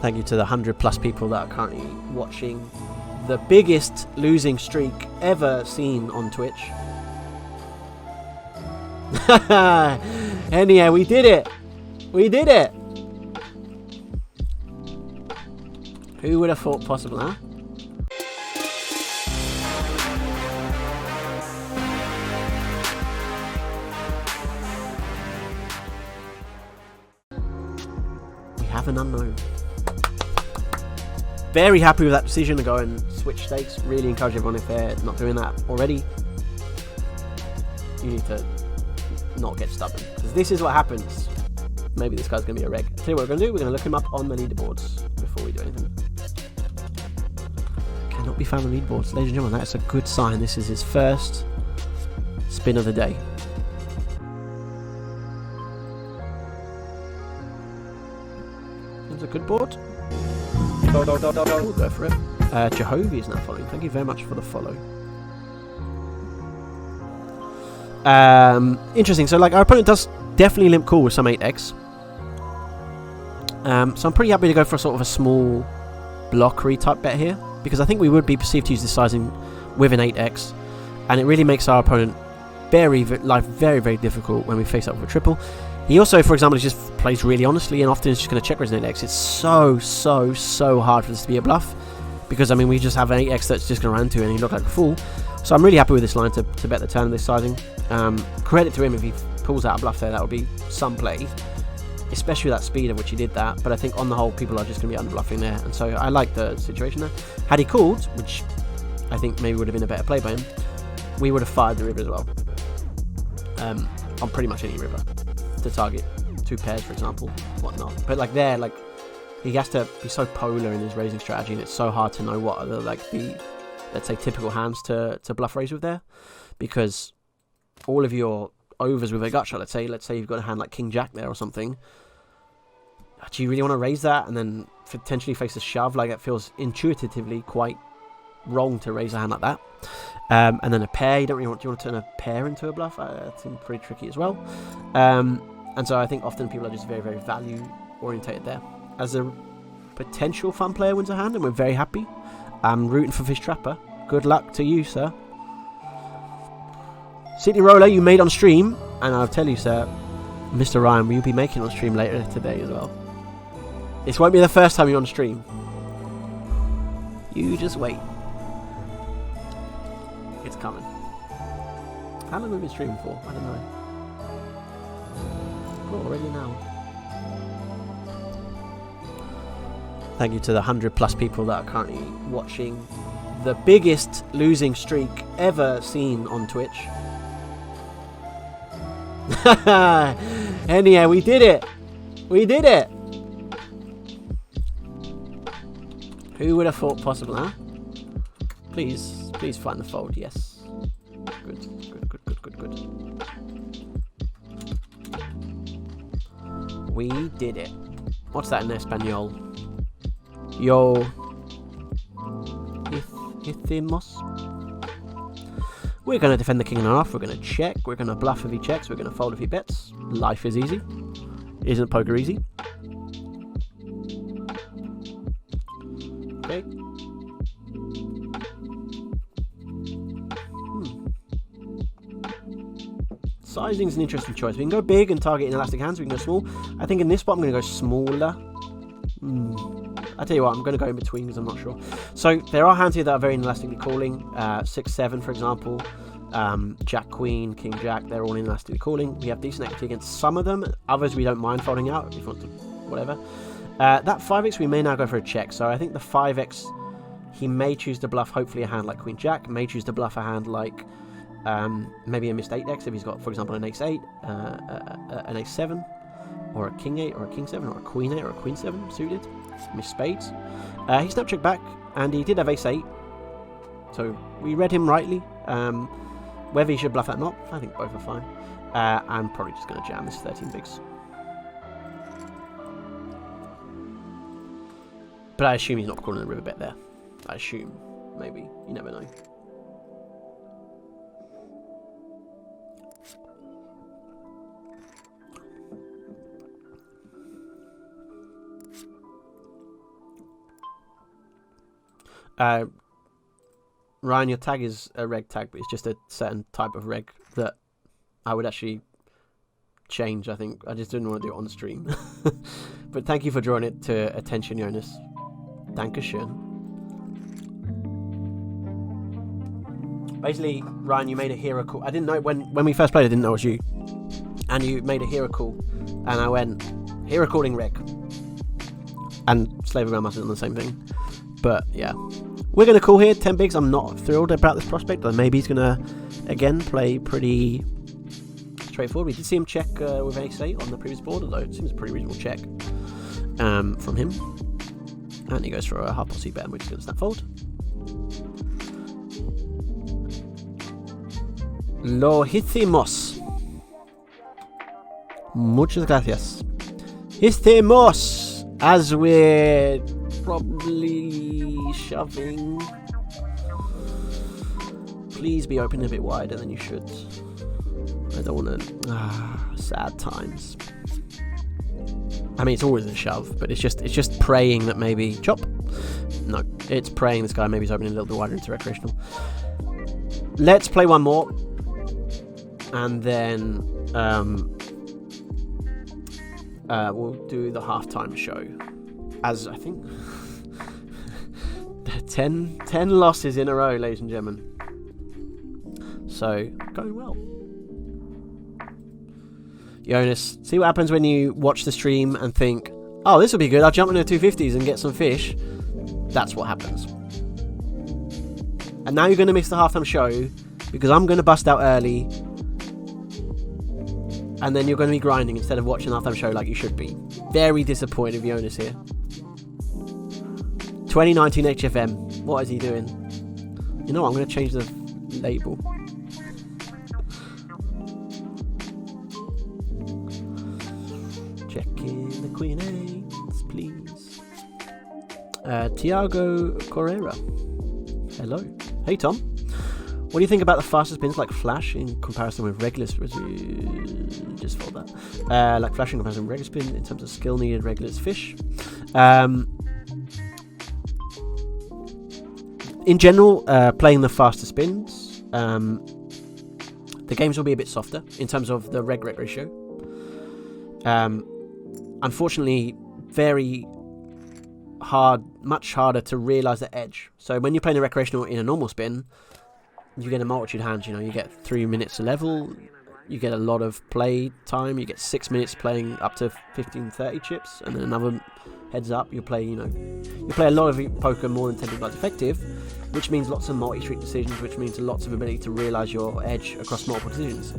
Thank you to the 100+ people that are currently watching the biggest losing streak ever seen on Twitch. Anyhow, we did it. We did it. Who would have thought possible, huh? We have an unknown. Very happy with that decision to go and switch stakes. Really encourage everyone, if they're not doing that already, you need to not get stubborn, because this is what happens. Maybe this guy's going to be a reg. Tell you what we're going to do, we're going to look him up on the leaderboards before we do anything. Cannot be found on the leaderboards. Ladies and gentlemen, that's a good sign. This is his first spin of the day. It's a good board. We'll go for it. Jehovah is now following. Thank you very much for the follow. Interesting. So, like, our opponent does definitely limp cool with some 8x. So I'm pretty happy to go for a sort of a small blockery type bet here, because I think we would be perceived to use this sizing with an 8x, and it really makes our opponent life very, very difficult when we face up with a triple. He also, for example, just plays really honestly, and often is just going to check raise an 8x. It's so hard for this to be a bluff, because I mean, we just have an 8x that's just going to run to, and he look like a fool. So I'm really happy with this line to bet the turn of this sizing. Credit to him if he pulls out a bluff there. That would be some play, especially with that speed of which he did that. But I think on the whole, people are just going to be under-bluffing there, and so I like the situation there. Had he called, which I think maybe would have been a better play by him, we would have fired the river as well. On pretty much any river to target 2 pairs, for example, whatnot. But like there, like, he has to be so polar in his raising strategy, and it's so hard to know what are the, like, the, let's say, typical hands to bluff raise with there, because all of your overs with a gut shot, let's say you've got a hand like King Jack there or something, do you really want to raise that and then potentially face a shove? Like, it feels intuitively quite wrong to raise a hand like that. And then a pair, do you want to turn a pair into a bluff? That seems pretty tricky as well. And so I think often people are just very, very value orientated there. As a potential fun player wins a hand, and we're very happy. I'm rooting for Fish Trapper. Good luck to you, sir. City Roller, you made on stream, and I'll tell you, sir, Mr. Ryan, will you be making on stream later today as well? This won't be the first time you're on stream. You just wait. It's coming. How long have we been streaming for? I don't know. Oh, already now. Thank you to the 100+ people that are currently watching the biggest losing streak ever seen on Twitch. Anyhow, we did it. We did it. Who would have thought possible, huh? Please find the fold. Yes. Good. We did it. What's that in Espanol? Yo. Hicimos. We're going to defend the king and a half. We're going to check. We're going to bluff if he checks. We're going to fold if he bets. Life is easy. Isn't poker easy? Okay. Sizing is an interesting choice. We can go big and target inelastic hands. We can go small. I think in this spot I'm going to go smaller. I tell you what, I'm going to go in between because I'm not sure. So there are hands here that are very inelastically calling. 6-7, for example. Jack Queen, King Jack. They're all inelastically calling. We have decent equity against some of them. Others we don't mind folding out if you want to, whatever. That 5x we may now go for a check. So I think the 5x he may choose to bluff. Hopefully a hand like Queen Jack. May choose to bluff a hand like maybe a missed 8x if he's got, for example, an ace-8, an ace-7, or a king-8, or a king-7, or a queen-8, or a queen-7 suited. Missed spades. He snap checked back, and he did have ace-8, so we read him rightly. Whether he should bluff that or not, I think both are fine. I'm probably just going to jam this 13 bigs. But I assume he's not calling the river bet there. I assume. Maybe. You never know. Ryan, your tag is a reg tag, but it's just a certain type of reg that I would actually change, I think. I just didn't want to do it on the stream. But thank you for drawing it to attention, Jonas. Dankeschön. Basically, Ryan, you made a hero call. I didn't know when we first played, I didn't know it was you. And you made a hero call. And I went, hero calling reg. And Slave of Grandmaster's on the same thing. But yeah. We're going to call here 10 bigs. I'm not thrilled about this prospect. But maybe he's going to, again, play pretty straightforward. We did see him check with ace-8 on the previous board, although it seems a pretty reasonable check from him. And he goes for a half posse bet, and we're just going to snap fold. Lo hicimos. Muchas gracias. Hicimos. As we're probably shoving. Please be open a bit wider than you should. I don't want to. Sad times. I mean, it's always a shove, but it's just praying that maybe chop. No, it's praying this guy maybe is opening a little bit wider into recreational. Let's play one more, and then we'll do the halftime show. As I think 10 losses in a row, ladies and gentlemen. So going well. Jonas, see what happens when you watch the stream and think, oh, this will be good, I'll jump into 250s and get some fish. That's what happens. And now you're going to miss the halftime show because I'm going to bust out early, and then you're going to be grinding instead of watching the halftime show like you should be. Very disappointed with Jonas here. 2019 HFM. What is he doing? You know what? I'm going to change the label. Checking the Queen 8s, please. Tiago Correra. Hello. Hey, Tom. What do you think about the faster spins like Flash in comparison with regular spins? Just fold that. Like Flash in comparison with regular spin in terms of skill needed, regular fish. In general, playing the faster spins, the games will be a bit softer in terms of the reg ratio. Unfortunately, very hard, much harder to realise the edge. So when you're playing a recreational in a normal spin, you get a multitude of hands. You know, you get 3 minutes to level, you get a lot of play time, you get 6 minutes playing up to 15-30 chips, and then another heads up. You play a lot of poker more than 10 times effective, which means lots of multi-street decisions, which means lots of ability to realise your edge across multiple decisions.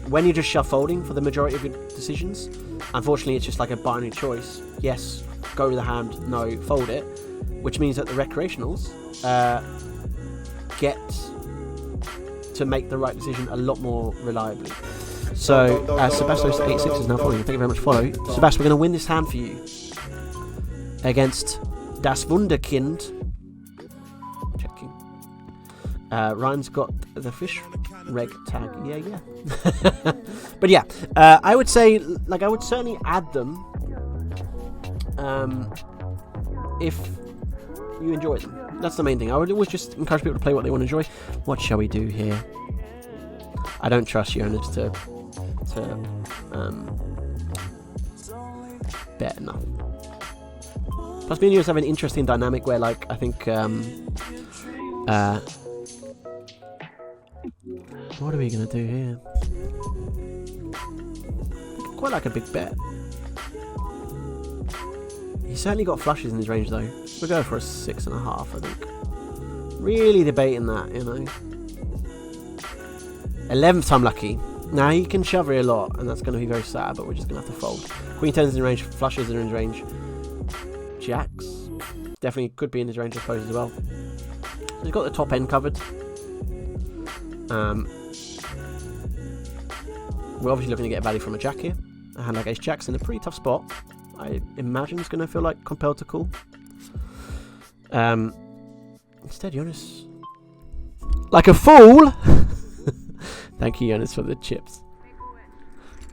When you're just shove folding for the majority of your decisions, unfortunately it's just like a binary choice. Yes, go to the hand, no, fold it, which means that the recreationals get to make the right decision a lot more reliably. So, Sebastian86 is now following. Thank you very much for following. Sebastian, we're going to win this hand for you against Das Wunderkind. Checking. Ryan's got the fish reg tag. Yeah. But yeah, I would say, like, I would certainly add them if you enjoy them. That's the main thing. I would always just encourage people to play what they want to enjoy. What shall we do here? I don't trust Jonas to bet enough. Plus, me and Jonas have an interesting dynamic where, like, I think what are we gonna do here? Quite like a big bet. He's certainly got flushes in his range, though. We'll go for a 6.5, I think. Really debating that, you know. 11th time lucky. Now he can shove a lot, and that's going to be very sad, but we're just going to have to fold. Queen 10's in range, flushes are in range. Jacks definitely could be in his range, I suppose, as well. So he's got the top end covered. We're obviously looking to get value from a jack here. A hand like ace jack's in a pretty tough spot. I imagine it's going to feel like compelled to call. Instead, Jonas, like a fool. Thank you, Jonas, for the chips.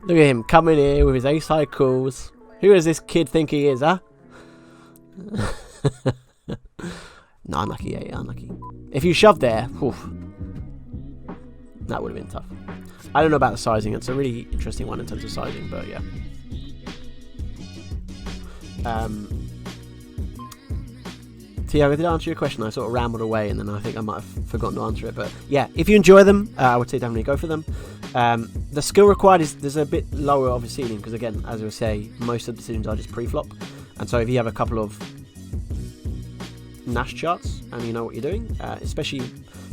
Look at him coming here with his ace high calls. Who does this kid think he is, huh? unlucky, yeah, unlucky. If you shoved there, oof, that would have been tough. I don't know about the sizing. It's a really interesting one in terms of sizing, but yeah. Tiago, did I answer your question? I sort of rambled away, and then I think I might have forgotten to answer it. But yeah, if you enjoy them, I would say definitely go for them. The skill required there's a bit lower of a ceiling because, again, as I say, most of the decisions are just pre-flop, and so if you have a couple of Nash charts and you know what you're doing, especially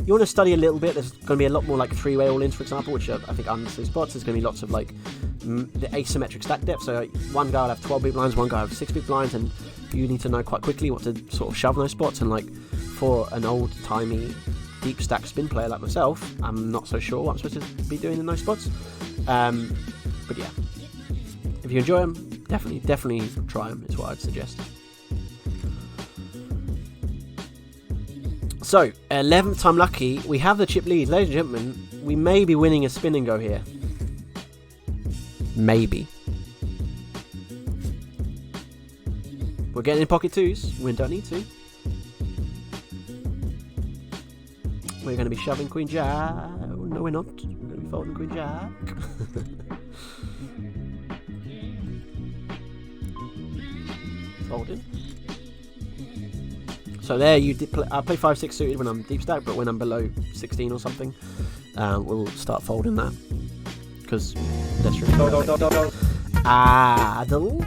you want to study a little bit. There's going to be a lot more like three-way all-ins, for example, which are, I think, unnecessary spots. There's going to be lots of like the asymmetric stack depth. So one guy will have 12 big blinds, one guy will have 6 big blinds, and you need to know quite quickly what to sort of shove those spots. And like for an old-timey deep stack spin player like myself, I'm not so sure what I'm supposed to be doing in those spots. But yeah, if you enjoy them, definitely try them. Is what I'd suggest. So, 11th time lucky, we have the chip lead. Ladies and gentlemen, we may be winning a spin and go here. Maybe. We're getting in pocket twos. We don't need to. We're going to be shoving Queen Jack. No, we're not. We're going to be folding Queen Jack. Folding. So there, I play 5-6 suited when I'm deep stack, but when I'm below 16 or something, we'll start folding that because that's really Adel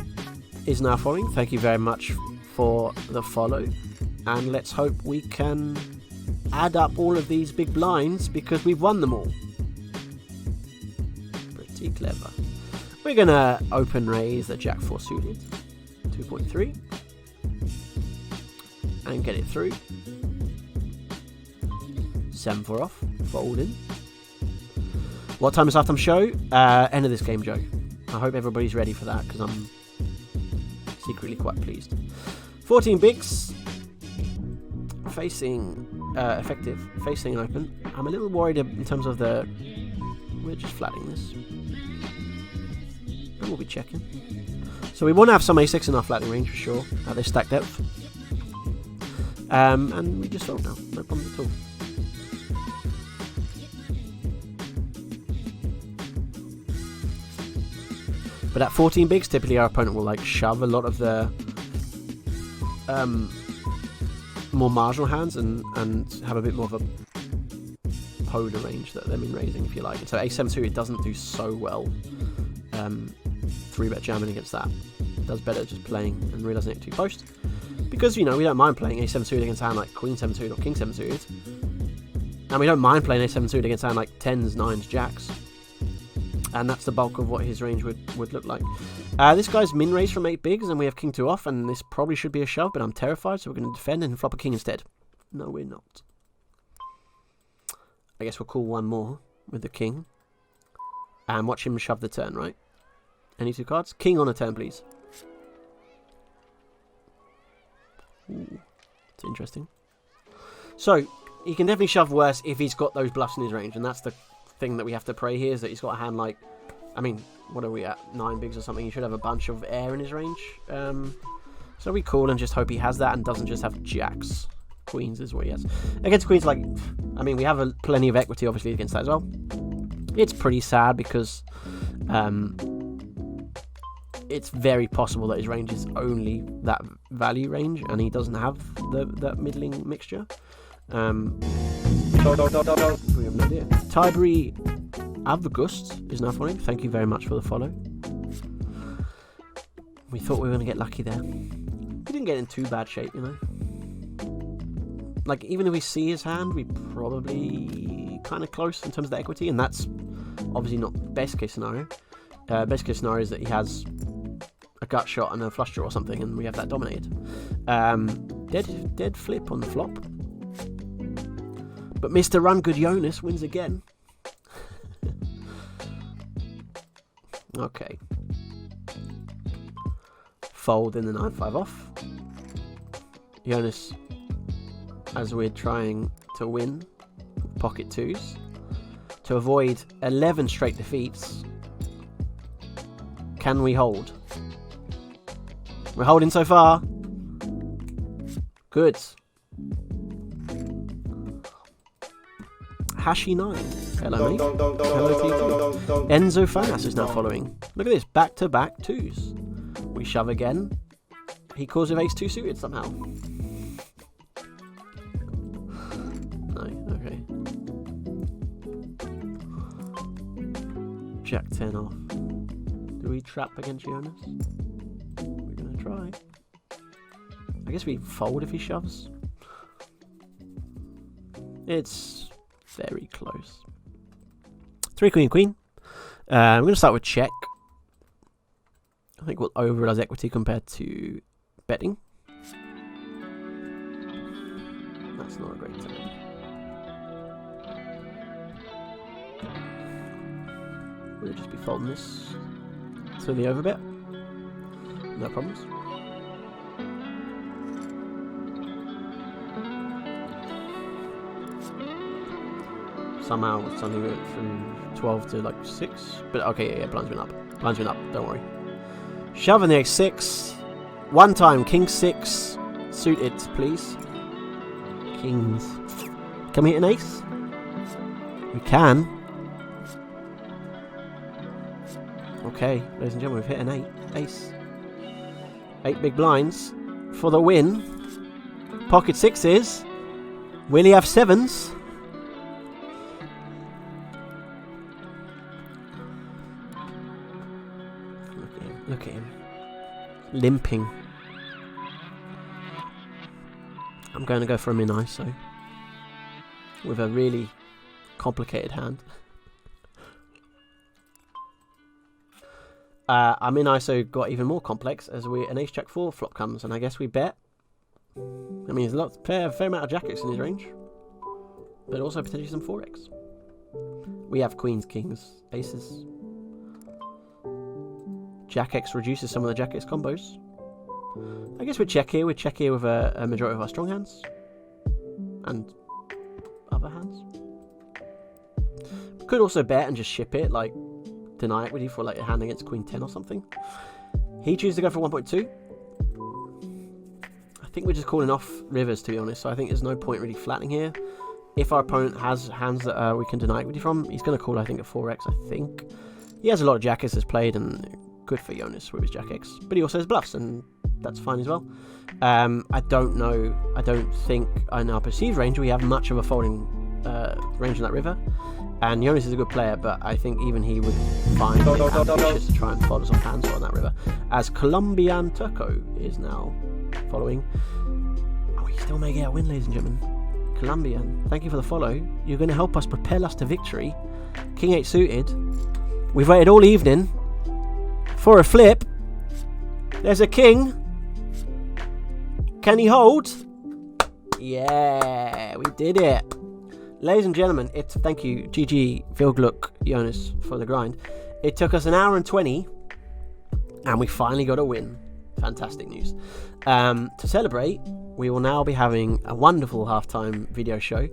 is now following. Thank you very much for the follow, and let's hope we can add up all of these big blinds because we've won them all. Pretty clever. We're gonna open raise the Jack 4 suited, 2.3. And get it through. 7-4 off. Fold in. What time is halftime show? End of this game, Joe. I hope everybody's ready for that because I'm secretly quite pleased. 14 bigs. Facing effective. Facing open. I'm a little worried in terms of the... We're just flattening this. And we'll be checking. So we want to have some A6 in our flattening range for sure at this stack depth. And we just fold now, no problem at all. But at 14 bigs, typically our opponent will like shove a lot of the more marginal hands and have a bit more of a polar range that they've been raising, if you like. And so A7 suited doesn't do so well 3-bet jamming against that. It does better just playing and realising it too post. Because, you know, we don't mind playing A7 suited against a hand like Queen 7 suited or King 7 suited. And we don't mind playing A7 suited against a hand like 10s, 9s, Jacks. And that's the bulk of what his range would look like. This guy's min raised from 8 bigs and we have King 2 off, and this probably should be a shove, but I'm terrified, so we're going to defend and flop a King instead. No, we're not. I guess we'll call one more with the King. And watch him shove the turn, right? Any 2 cards? King on a turn, please. Ooh, it's interesting. So, he can definitely shove worse if he's got those bluffs in his range, and that's the thing that we have to pray here, is that he's got a hand like, I mean, what are we at, 9 bigs or something? He should have a bunch of air in his range. So we call and just hope he has that and doesn't just have Jacks. Queens is what he has. Against Queens, like, I mean, we have plenty of equity, obviously, against that as well. It's pretty sad because it's very possible that his range is only that value range and he doesn't have that middling mixture. We have no idea. Tybury Avgust is now following. Thank you very much for the follow. We thought we were going to get lucky there. We didn't get in too bad shape, you know. Like, even if we see his hand, we probably kind of close in terms of the equity, and that's obviously not best case scenario. Best case scenario is that he has a gut shot and a flush draw or something, and we have that dominated. Dead flip on the flop. But Mr. Run Good Jonas wins again. Okay. Fold in the 9-5 off. Jonas, as we're trying to win pocket twos, to avoid 11 straight defeats, can we hold? We're holding so far. Good. Hashi9. Hello, mate. Hello to you too. Enzo Fanas is now following. Look at this, back-to-back twos. We shove again. He calls with ace 2 suited somehow. No, okay. Jack 10 off. Do we trap against Jonas? We're gonna try. I guess we fold if he shoves. It's very close. 3 queen queen. We're going to start with check. I think we'll over as equity compared to betting. That's not a great turn. We'll just be folding this to the overbet. No problems. Somehow something went from 12 to like 6. But okay, yeah, blinds went up. Blinds went up, don't worry. Shoving the ace-6. One time, king 6. Suited, please. Kings. Can we hit an ace? We can. Okay, ladies and gentlemen, we've hit an ace. 8 big blinds for the win. Pocket 6s. Will he have 7s? Look at him. Limping. I'm going to go for a min ISO. With a really complicated hand. Our min ISO got even more complex as an ace jack 4 flop comes, and I guess we bet. I mean, there's a fair amount of jackets in his range. But also potentially some 4x. We have queens, kings, aces. Jack X reduces some of the Jack X combos. I guess we'd check here. We'd check here with a majority of our strong hands. And other hands. We could also bet and just ship it, like deny equity for like a hand against Queen 10 or something. He chooses to go for 1.2. I think we're just calling off rivers, to be honest. So I think there's no point really flattening here. If our opponent has hands that we can deny equity from, he's going to call, I think, a 4x, I think. He has a lot of Jack X's played, and good for Jonas with his Jack X. But he also has bluffs, and that's fine as well. I don't know. I don't think in our perceived range we have much of a folding range in that river. And Jonas is a good player, but I think even he would find it ambitious to try and fold us off hands on that river. As Colombian Turco is now following. Oh, we still may get a win, ladies and gentlemen. Colombian, thank you for the follow. You're going to help us propel us to victory. King 8 suited. We've waited all evening for a flip. There's a king. Can he hold? Yeah, we did it. Ladies and gentlemen, thank you, GG, Vilgluk, Jonas, for the grind. It took us an hour and 20, and we finally got a win. Fantastic news. To celebrate, we will now be having a wonderful halftime video show.